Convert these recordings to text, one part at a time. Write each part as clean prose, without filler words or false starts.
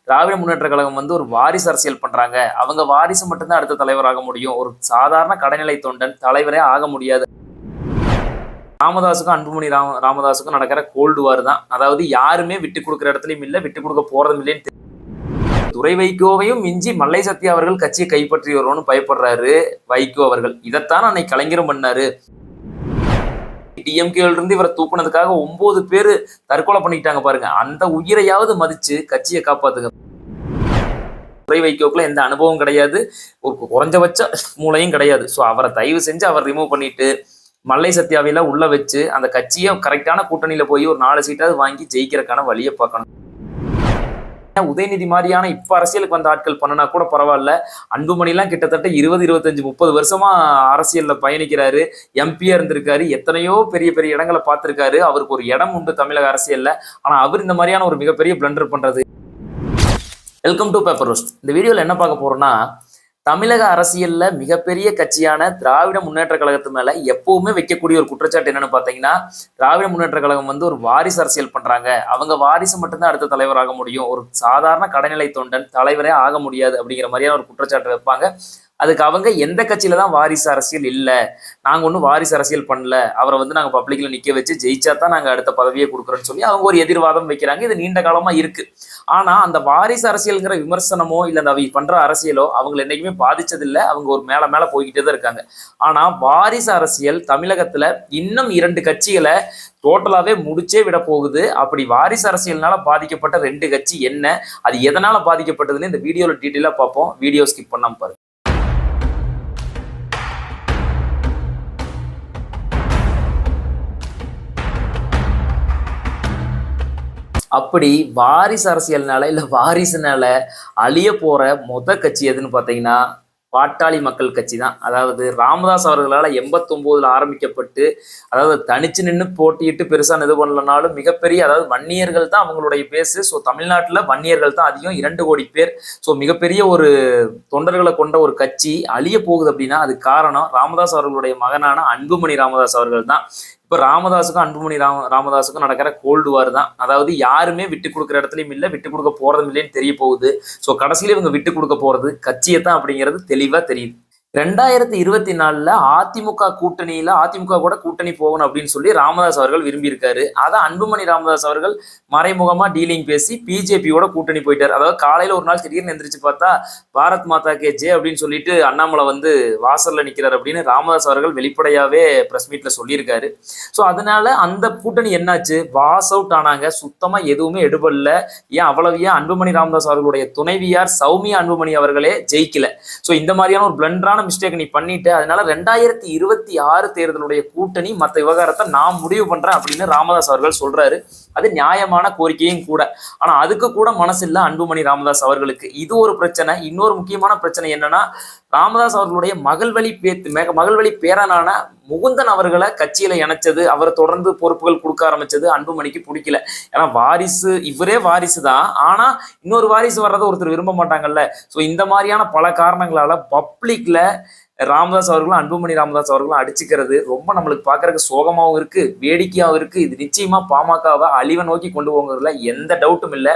திராவிட முன்னேற்ற கழகம் வந்து ஒரு வாரிசு அரசியல் பண்றாங்க. அவங்க வாரிசு மட்டும்தான் அடுத்த தலைவராக முடியும். ஒரு சாதாரண கடைநிலை தொண்டன் தலைவரே ஆக முடியாது. ராமதாஸுக்கும் அன்புமணி ராமதாஸுக்கும் நடக்கிற கோல்டு வார் தான். அதாவது யாருமே விட்டு கொடுக்குற இடத்துலயும் இல்ல, விட்டு கொடுக்க போறதும் இல்லைன்னு துரை வைகோவையும் மிஞ்சி மல்லை சத்யா அவர்கள் கட்சியை கைப்பற்றி வருவோம்னு பயப்படுறாரு வைகோ அவர்கள். இதைத்தான் அன்னைக்கு கலைஞரும் பண்ணாரு. டிஎம்கேல இருந்து இவரை தூக்குனதுக்காக 9 பேரு தற்கொலை பண்ணிட்டாங்க பாருங்க. அந்த உயிரையாவது மதிச்சு கட்சியை காப்பாத்துங்க. துரை வைகோக்குள்ள எந்த அனுபவம் கிடையாது, ஒரு குறைஞ்சபட்ச மூளையும் கிடையாது. ஸோ அவரை தயவு செஞ்சு அவர் ரிமூவ் பண்ணிட்டு மல்லை சத்யாவில உள்ள வச்சு அந்த கட்சியை கரெக்டான கூட்டணியில போய் ஒரு 4 சீட்டாவது வாங்கி ஜெயிக்கிறதுக்கான வழியை பார்க்கணும். உதயநிதி மாதிரியான இப்ப அரசியலுக்கு வந்த ஆட்கள் பண்ணனா கூட பரவாயில்ல. அன்புமணி எல்லாம் கிட்டத்தட்ட 20, 25, 30 வருஷமா அரசியல்ல பயணிக்கிறாரு. எம்பியா இருந்திருக்காரு. எத்தனையோ பெரிய பெரிய இடங்களை பார்த்திருக்காரு. அவருக்கு ஒரு இடம் உண்டு தமிழக அரசியல்ல. ஆனா அவர் இந்த மாதிரியான ஒரு மிகப்பெரிய பிளண்டர் பண்றது. Welcome to paper roast. இந்த வீடியோல என்ன பார்க்க போறோம்னா, தமிழக அரசியல்ல மிகப்பெரிய கட்சியான திராவிட முன்னேற்ற கழகத்து மேல எப்பவுமே வைக்கக்கூடிய ஒரு குற்றச்சாட்டு என்னன்னு பாத்தீங்கன்னா, திராவிட முன்னேற்ற கழகம் வந்து ஒரு வாரிசு அரசியல் பண்றாங்க. அவங்க வாரிசு மட்டும்தான் அடுத்த தலைவராக முடியும். ஒரு சாதாரண கடைநிலை தொண்டன் தலைவரே ஆக முடியாது அப்படிங்கிற மாதிரியான ஒரு குற்றச்சாட்டு வைப்பாங்க. அதுக்கு அவங்க எந்த கட்சியில தான் வாரிசு அரசியல் இல்லை, நாங்க ஒன்றும் வாரிசு அரசியல் பண்ணல, அவரை வந்து நாங்க பப்ளிக்ல நிக்க வச்சு ஜெயிச்சா தான் நாங்க அடுத்த பதவியை கொடுக்குறோன்னு சொல்லி அவங்க ஒரு எதிர்வாதம் வைக்கிறாங்க. இது நீண்ட காலமா இருக்கு. ஆனா அந்த வாரிசு அரசியல்ங்கிற விமர்சனமோ இல்ல அந்த அவங்க பண்ற அரசியலோ அவங்களை என்னைக்குமே பாதிச்சதில்லை. அவங்க ஒரு மேல மேல போய்கிட்டே தான் இருக்காங்க. ஆனா வாரிசு அரசியல் தமிழகத்துல இன்னும் 2 கட்சிகளை டோட்டலாவே முடிச்சே விட போகுது. அப்படி வாரிசு அரசியல்னால பாதிக்கப்பட்ட 2 கட்சி என்ன, அது எதனால பாதிக்கப்பட்டதுன்னு இந்த வீடியோல டீட்டெயிலா பார்ப்போம். வீடியோ ஸ்கிப் பண்ணாம பாருங்க. அப்படி வாரிசு அரசியல்னால இல்ல வாரிசுனால அழிய போற கட்சி எதுன்னு பாத்தீங்கன்னா பாட்டாளி மக்கள் கட்சி தான். அதாவது ராமதாஸ் அவர்களால் 89ல் ஆரம்பிக்கப்பட்டு, அதாவது தனிச்சு நின்று போட்டியிட்டு பெருசா இது பண்ணலனாலும் மிகப்பெரிய, அதாவது வன்னியர்கள் தான் அவங்களுடைய பேசு. ஸோ தமிழ்நாட்டில் வன்னியர்கள் தான் அதிகம், 2 கோடி பேர். ஸோ மிகப்பெரிய ஒரு தொண்டர்களை கொண்ட ஒரு கட்சி அழிய போகுது அப்படின்னா அது காரணம் ராமதாஸ் அவர்களுடைய மகனான அன்புமணி ராமதாஸ் அவர்கள் தான். இப்போ ராமதாஸுக்கும் அன்புமணி ராமதாஸுக்கும் நடக்கிற கோல்டு வார் தான். அதாவது யாருமே விட்டு கொடுக்குற இடத்துலையும் இல்லை, விட்டு கொடுக்க போறதும் இல்லைன்னு தெரிய போகுது. ஸோ கடைசியில இவங்க விட்டு கொடுக்க போறது கட்சியை தான் அப்படிங்கிறது தெளிவா தெரியுது. 2024 அதிமுக கூட்டணியில அதிமுக கூட கூட்டணி போகணும் அப்படின்னு சொல்லி ராமதாஸ் அவர்கள் விரும்பி இருக்காரு. அதான் அன்புமணி ராமதாஸ் அவர்கள் மறைமுகமா டீலிங் பேசி பிஜேபியோட கூட்டணி போயிட்டார். அதாவது காலையில ஒரு நாள் திடீர்னு எந்திரிச்சு பார்த்தா பாரத் மாதா கே ஜே அப்படின்னு சொல்லிட்டு அண்ணாமலை வந்து வாசல்ல நிக்கிறார் அப்படின்னு ராமதாஸ் அவர்கள் வெளிப்படையாவே பிரஸ் மீட்ல சொல்லியிருக்காரு. ஸோ அதனால அந்த கூட்டணி என்னாச்சு, வாஸ் அவுட் ஆனாங்க. சுத்தமா எதுவுமே எடுபடல. ஏன் அவ்வளவு, ஏன் அன்புமணி ராமதாஸ் அவர்களுடைய துணைவியார் சௌமியா அன்புமணி அவர்களே ஜெயிக்கல. ஸோ இந்த மாதிரியான ஒரு பிளண்டரான மிஸ்டேக் நீ பண்ணிட்டு, அதனால 2026 தேர்தலுடைய கூட்டணி மற்ற விவகாரத்தை நான் முடிவு பண்றேன் அப்படின்னு ராமதாஸ் அவர்கள் சொல்றாரு. அது நியாயமான கோரிக்கையும் கூட. ஆனா அதுக்கு கூட மனசு இல்ல அன்புமணி ராமதாஸ் அவர்களுக்கு. இது ஒரு பிரச்சனை. இன்னொரு முக்கியமான பிரச்சனை என்னன்னா, ராமதாஸ் அவர்களுடைய மகள்வழி பேரனான முகுந்தன் அவர்களை கட்சியில இணைச்சது, அவரை தொடர்ந்து பொறுப்புகள் கொடுக்க ஆரம்பிச்சது அன்புமணிக்கு பிடிக்கல. ஏன்னா வாரிசு, இவரே வாரிசு தான், ஆனா இன்னொரு வாரிசு வர்றதை ஒருத்தர் விரும்ப மாட்டாங்கல்ல. ஸோ இந்த மாதிரியான பல காரணங்களால பப்ளிக்ல ராமதாஸ் அவர்களும் அன்புமணி ராமதாஸ் அவர்களும் அடிச்சுக்கிறது ரொம்ப நம்மளுக்கு பார்க்கறதுக்கு சோகமாகவும் இருக்கு, வேடிக்கையாகவும் இருக்கு. இது நிச்சயமா பாமகவை அழிவை நோக்கி கொண்டு போங்கிறதுல எந்த டவுட்டும் இல்லை.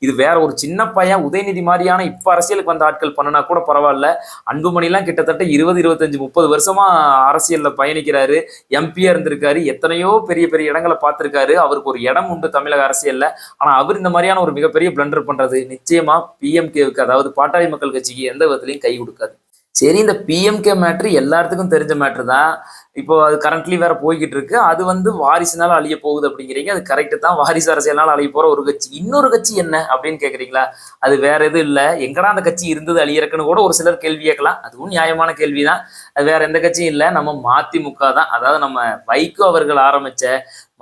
இது வேற ஒரு சின்ன பையன் உதயநிதி மாதிரியான இப்ப அரசியலுக்கு வந்த ஆட்கள் பண்ணனா கூட பரவாயில்ல. அன்புமணி எல்லாம் கிட்டத்தட்ட 20, 25, 30 வருஷமா அரசியல்ல பயணிக்கிறாரு. எம்பியா இருந்திருக்காரு. எத்தனையோ பெரிய பெரிய இடங்களை பார்த்திருக்காரு. அவருக்கு ஒரு இடம் உண்டு தமிழக அரசியல்ல. ஆனா அவர் இந்த மாதிரியான ஒரு மிகப்பெரிய பிளண்டர் பண்றது நிச்சயமா பிஎம்கேவுக்கு, அதாவது பாட்டாளி மக்கள் கட்சிக்கு எந்த விதத்திலையும் கை கொடுக்காது. சரி, இந்த பிஎம்கே மேட்ரு எல்லாத்துக்கும் தெரிஞ்ச மேட்ரு தான். இப்போ அது கரண்ட்லி வேற போய்கிட்டு இருக்கு. அது வந்து வாரிசுனால அழிய போகுது அப்படிங்கிறீங்க. அது கரெக்டு தான். வாரிசு அரசியல்னால அழிய போற ஒரு கட்சி. இன்னொரு கட்சி என்ன அப்படின்னு கேட்குறீங்களா? அது வேற எதுவும் இல்லை. எங்கடா அந்த கட்சி இருந்தது அழியறக்குன்னு கூட ஒரு சிலர் கேள்வி கேட்கலாம். அதுவும் நியாயமான கேள்விதான். அது வேற எந்த கட்சியும் இல்லை, நம்ம மதிமுக தான். அதாவது நம்ம வைகோ அவர்கள் ஆரம்பிச்ச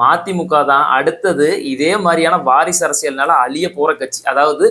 மதிமுக தான் அடுத்தது இதே மாதிரியான வாரிசு அரசியல்னால அழிய போற கட்சி. அதாவது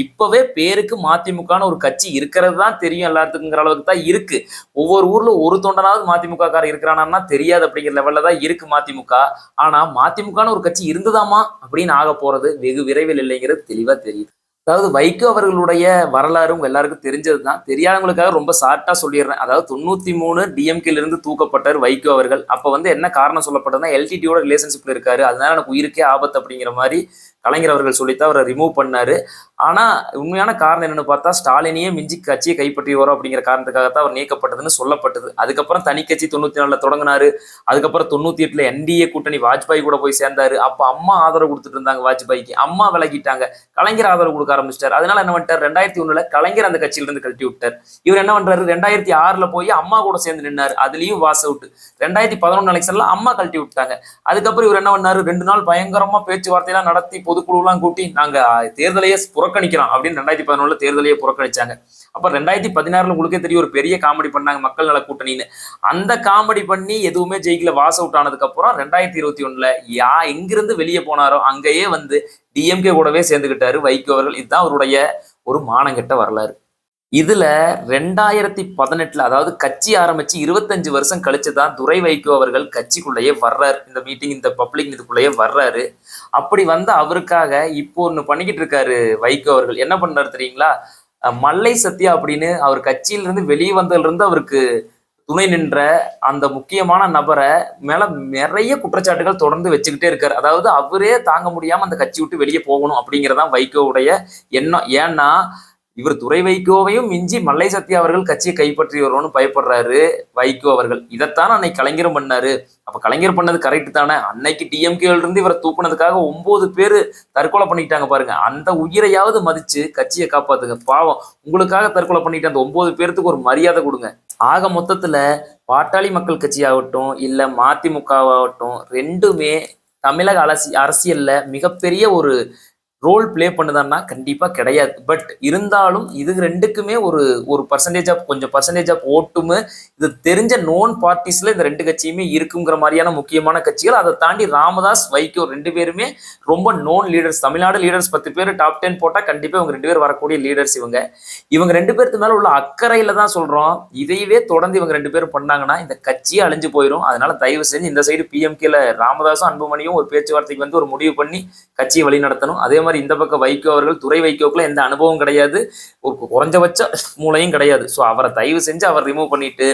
இப்பவே பேருக்கு மதிமுகன்னு ஒரு கட்சி இருக்கிறது தான் தெரியும் எல்லாத்துக்குங்கிற அளவுக்கு தான் இருக்கு. ஒவ்வொரு ஊர்ல ஒரு தொண்டனாவது மதிமுக காரர் இருக்கிறானா தெரியாது அப்படிங்கிற லெவல்ல தான் இருக்கு மதிமுக. ஆனா மதிமுகன்னு ஒரு கட்சி இருந்ததாமா அப்படின்னு ஆக போறது வெகு விரைவில் இல்லைங்கிறது தெளிவா தெரியுது. அதாவது வைகோ அவர்களுடைய வரலாறு உங்க எல்லாருக்கும் தெரிஞ்சது தான். தெரியாதவங்களுக்காக ரொம்ப ஷார்ட்டா சொல்லிடுறேன். அதாவது 93 டிஎம்கேல இருந்து தூக்கப்பட்டார் வைகோ அவர்கள். அப்ப வந்து என்ன காரணம் சொல்லப்பட்டதுன்னா, எல்டிடியோட ரிலேஷன்ஷிப்ல இருக்காரு, அதனால எனக்கு உயிருக்கே ஆபத்து அப்படிங்கிற மாதிரி கலைஞர் அவர்கள் சொல்லித்தான் அவரை ரிமூவ் பண்ணாரு. ஆனா உண்மையான காரணம் என்னன்னு பார்த்தா ஸ்டாலினையே மிஞ்சி கட்சியை கைப்பற்றி வரும் அப்படிங்கிற காரணத்துக்காகத்தான் அவர் நீக்கப்பட்டதுன்னு சொல்லப்பட்டது. அதுக்கப்புறம் தனி கட்சி 94 தொடங்கினாரு. அதுக்கப்புறம் 98 என்டிஏ கூட்டணி வாஜ்பாய் கூட போய் சேர்ந்தாரு. அப்ப அம்மா ஆதரவு கொடுத்துட்டு இருந்தாங்க வாஜ்பாய்க்கு. அம்மா விலகிட்டாங்க, கலைஞர் ஆதரவு கொடுக்க ஆரம்பிச்சிட்டாரு. அதனால என்ன பண்ணிட்டார், 2001 கலைஞர் அந்த கட்சியில இருந்து கழட்டி விட்டார். இவர் என்ன பண்றாரு, 2006 போய் அம்மா கூட சேர்ந்து நின்னாரு. அதுலயும் வாஸ் அவுட். 2011 எலெக்ஷன்ல அம்மா கழட்டி விட்டாங்க. அதுக்கப்புறம் இவர் என்ன பண்ணாரு, 2 நாள் பயங்கரமா பேச்சுவார்த்தையெல்லாம் நடத்தி பொதுக்குழு எல்லாம் கூட்டி நாங்க தேர்தலையே புறக்கணிக்கிறோம் அப்படின்னு 2011 தேர்தலையே புறக்கணிச்சாங்க. அப்ப 2016 உங்களுக்கே தெரியும் ஒரு பெரிய காமெடி பண்ணாங்க மக்கள் நல கூட்டணின்னு. அந்த காமெடி பண்ணி எதுவுமே ஜெயிக்கல, வாஸ் அவுட் ஆனதுக்கு அப்புறம் 2021 எங்கிருந்து வெளியே போனாரோ அங்கேயே வந்து டிஎம்கே கூடவே சேர்ந்துகிட்டாரு வைகோ அவர்கள். இதுதான் அவருடைய ஒரு மானங்கெட்ட வரலாறு. இதுல 2018 அதாவது கட்சி ஆரம்பிச்சு 25 வருஷம் கழிச்சுதான் துரை வைகோ அவர்கள் கட்சிக்குள்ளேயே வர்றாரு. இந்த மீட்டிங், இந்த பப்ளிக் இதுக்குள்ளேயே வர்றாரு. அப்படி வந்து அவருக்காக இப்போ ஒண்ணு பண்ணிக்கிட்டு இருக்காரு வைகோ அவர்கள். என்ன பண்றாரு தெரியுங்களா, மல்லை சத்யா அப்படின்னு அவர் கட்சியிலிருந்து வெளியே வந்ததுல இருந்து அவருக்கு துணை நின்ற அந்த முக்கியமான நபரை மேல நிறைய குற்றச்சாட்டுகள் தொடர்ந்து வச்சுக்கிட்டே இருக்காரு. அதாவது அவரே தாங்க முடியாம அந்த கட்சி விட்டு வெளியே போகணும் அப்படிங்கிறதான் வைகோவுடைய எண்ணம். ஏன்னா இவர் துரை வைகோவையும் மிஞ்சி மல்லை சத்யா அவர்கள் கட்சியை கைப்பற்றி வரும்னு பயப்படுறாரு வைகோ அவர்கள். இதைத்தான் அன்னைக்கு கலைஞரும் பண்ணாரு. அப்ப கலைஞர் பண்ணது கரெக்ட் தானே. அன்னைக்கு டிஎம்கேல இருந்து இவரை தூக்குனதுக்காக 9 பேர் தற்கொலை பண்ணிட்டாங்க பாருங்க. அந்த உயிரையாவது மதிச்சு கட்சியை காப்பாத்துங்க. பாவம், உங்களுக்காக தற்கொலை பண்ணிட்டு அந்த 9 பேர்த்துக்கு ஒரு மரியாதை கொடுங்க. ஆக மொத்தத்துல பாட்டாளி மக்கள் கட்சியாகட்டும் இல்ல மதிமுகவாகட்டும் ரெண்டுமே தமிழக அரசியல்ல மிகப்பெரிய ஒரு ரோல் பிளே பண்ணுதான்னா கண்டிப்பா கிடையாது. பட் இருந்தாலும் இது ரெண்டுக்குமே ஒரு ஒரு கொஞ்சம் பர்சன்டேஜ் ஆஃப் ஓட்டுமே இது தெரிஞ்ச நோன் பார்ட்டிஸ்ல இந்த 2 கட்சியுமே இருக்குங்கிற மாதிரியான முக்கியமான கட்சிகள். அதை தாண்டி ராமதாஸ் வைகோ 2 பேருமே ரொம்ப நோன் லீடர்ஸ். தமிழ்நாடு லீடர்ஸ் 10 பேர் டாப் 10 போட்டா கண்டிப்பா இவங்க 2 பேர் வரக்கூடிய லீடர்ஸ். இவங்க 2 பேருக்கு மேல உள்ள அக்கறையில தான் சொல்றோம். இதையவே தொடர்ந்து இவங்க 2 பேரும் பண்ணாங்கன்னா இந்த கட்சியே அழிஞ்சு போயிடும். அதனால தயவு செஞ்சு இந்த சைடு பிஎம்கேல ராமதாசும் அன்புமணியும் ஒரு பேச்சுவார்த்தைக்கு வந்து ஒரு முடிவு பண்ணி கட்சியை வழி நடத்தணும். அதே மாதிரி இந்த பக்கம் வைகோ அவர்கள், துரை வைகோக்குள்ள எந்த அனுபவம் கிடையாது, ஒரு குறைஞ்சபட்ச மூளையும் கிடையாது. ஸோ அவரை தயவு செஞ்சு அவர் ரிமூவ் பண்ணிட்டு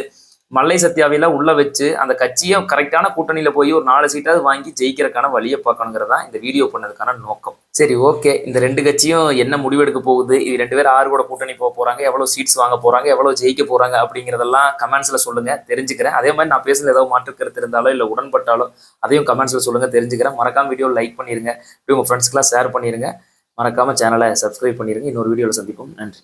மல்லை சத்யாவையெல்லாம் உள்ள வச்சு அந்த கட்சியை கரெக்டான கூட்டணியில போய் ஒரு 4 சீட்டாவது வாங்கி ஜெயிக்கிறதுக்கான வழியை பார்க்கணுங்கிறதா இந்த வீடியோ பண்ணதுக்கான நோக்கம். சரி, ஓகே. இந்த 2 கட்சியும் என்ன முடிவெடுக்க போகுது, இது 2 பேர் ஆறு கூட கூட்டணி போக போறாங்க, எவ்வளவு சீட்ஸ் வாங்க போறாங்க, எவ்வளவு ஜெயிக்க போறாங்க அப்படிங்கிறதெல்லாம் கமெண்ட்ஸ்ல சொல்லுங்க, தெரிஞ்சுக்கிறேன். அதே மாதிரி நான் பேசுறது ஏதாவது மாற்று கருத்து இருந்தாலோ இல்ல உடன்பட்டாலோ அதையும் கமெண்ட்ஸ்ல சொல்லுங்க, தெரிஞ்சுக்கிறேன். மறக்காம வீடியோ லைக் பண்ணிருங்க, உங்க ஃப்ரெண்ட்ஸ்க்குலாம் ஷேர் பண்ணிருங்க. மறக்காம சேனலை சப்ஸ்கிரைப் பண்ணிருங்க. இன்னொரு வீடியோவில் சந்திப்போம். நன்றி.